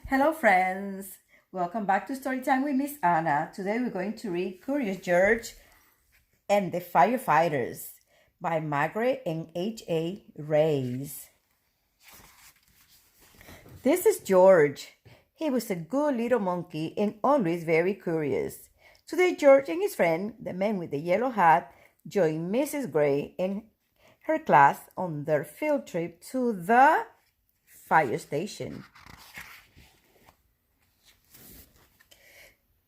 Hello, friends. Welcome back to Storytime with Miss Anna. Today we're going to read Curious George and the Firefighters by Margret and H.A. Reyes. This is George. He was a good little monkey and always very curious. Today, George and his friend, the man with the yellow hat, joined Mrs. Gray and her class on their field trip to the fire station.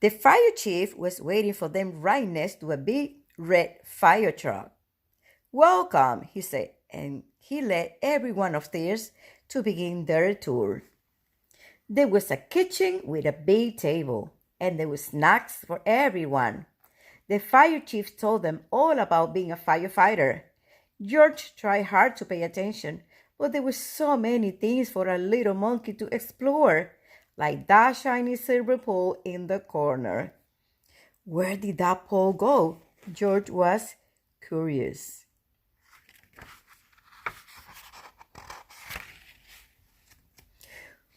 The fire chief was waiting for them right next to a big red fire truck. "Welcome," he said, and he led everyone upstairs to begin their tour. There was a kitchen with a big table, and there were snacks for everyone. The fire chief told them all about being a firefighter. George tried hard to pay attention, but there were so many things for a little monkey to explore, like that shiny silver pole in the corner. Where did that pole go? George was curious.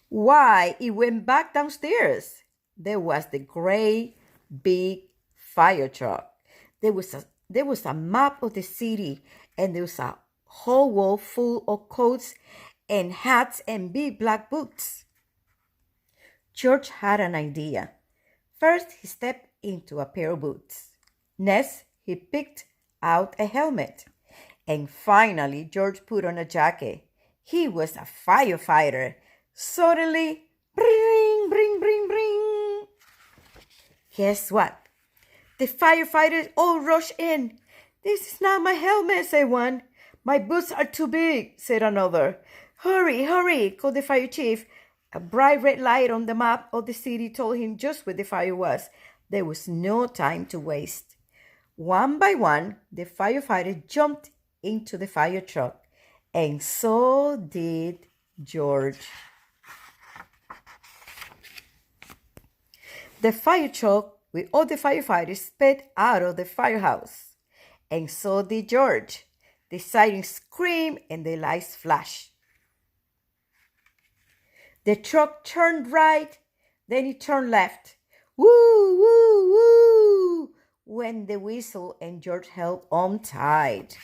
Why, it went back downstairs. There was the great big fire truck. There was a map of the city, and there was a whole wall full of coats and hats and big black boots. George had an idea. First, he stepped into a pair of boots. Next, he picked out a helmet. And finally, George put on a jacket. He was a firefighter. Suddenly, bring, bring, bring, bring. Guess what? The firefighters all rushed in. "This is not my helmet," said one. "My boots are too big," said another. "Hurry, hurry," called the fire chief. A bright red light on the map of the city told him just where the fire was. There was no time to waste. One by one, the firefighters jumped into the fire truck, and so did George. The fire truck with all the firefighters sped out of the firehouse, and so did George. The sirens screamed and the lights flashed. The truck turned right, then it turned left. Woo, woo, woo, went the whistle, and George held on tight.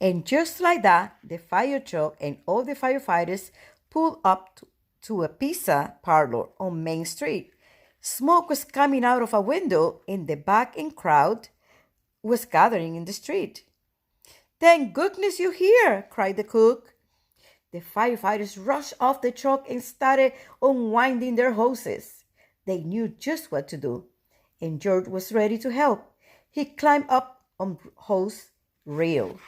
And just like that, the fire truck and all the firefighters pulled up to a pizza parlor on Main Street. Smoke was coming out of a window in the back, and crowd was gathering in the street. "Thank goodness you're here," cried the cook. The firefighters rushed off the truck and started unwinding their hoses. They knew just what to do, and George was ready to help. He climbed up on hose reel.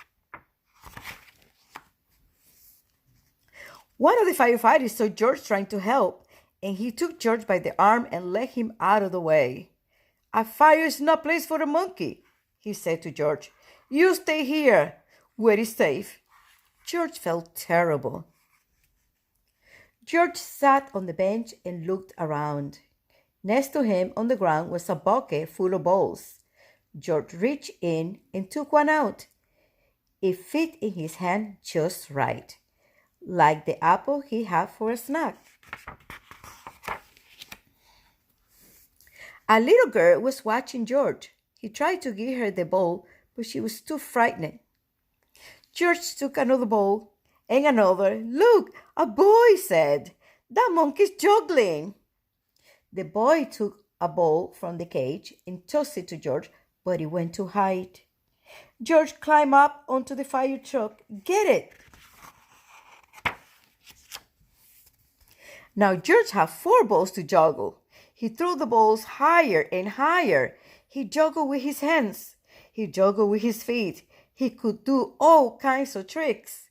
One of the firefighters saw George trying to help, and he took George by the arm and led him out of the way. "A fire is no place for a monkey," he said to George. "You stay here, where it's safe." George felt terrible. George sat on the bench and looked around. Next to him on the ground was a bucket full of balls. George reached in and took one out. It fit in his hand just right, like the apple he had for a snack. A little girl was watching George. He tried to give her the ball, but she was too frightened. George took another ball and another. "Look, a boy," said. "That monkey's juggling." The boy took a ball from the cage and tossed it to George, but it went to hide. George climbed up onto the fire truck. "Get it!" Now George had 4 balls to juggle. He threw the balls higher and higher. He juggled with his hands. He juggled with his feet. He could do all kinds of tricks.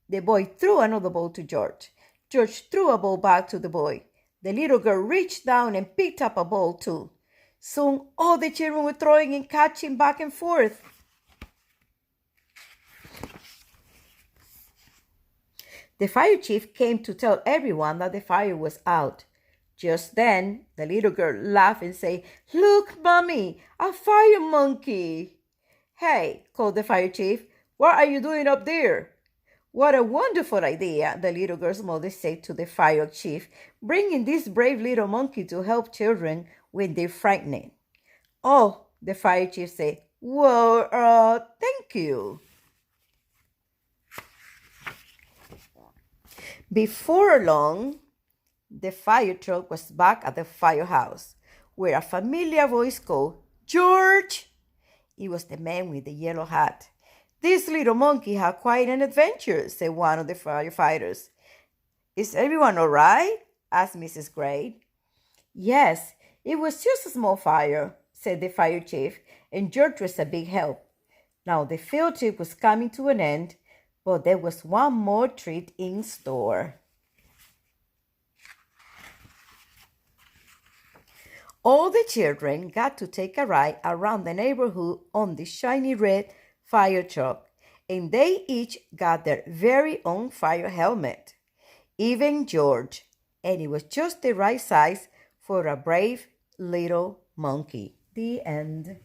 The boy threw another ball to George. George threw a ball back to the boy. The little girl reached down and picked up a ball too. Soon all the children were throwing and catching back and forth. The fire chief came to tell everyone that the fire was out. Just then, the little girl laughed and said, "Look, Mommy, a fire monkey." "Hey," called the fire chief, "what are you doing up there?" What a wonderful idea, the little girl's mother said to the fire chief, bringing this brave little monkey to help children when they're frightened. Oh, the fire chief said, well, thank you. Before long, the fire truck was back at the firehouse, where a familiar voice called, George! It was the man with the yellow hat. This little monkey had quite an adventure, said one of the firefighters. Is everyone all right? Asked Mrs. Gray. Yes, it was just a small fire, said the fire chief, and George was a big help. Now the field trip was coming to an end, but there was one more treat in store. All the children got to take a ride around the neighborhood on the shiny red fire truck, and they each got their very own fire helmet. Even George, and it was just the right size for a brave little monkey. The end.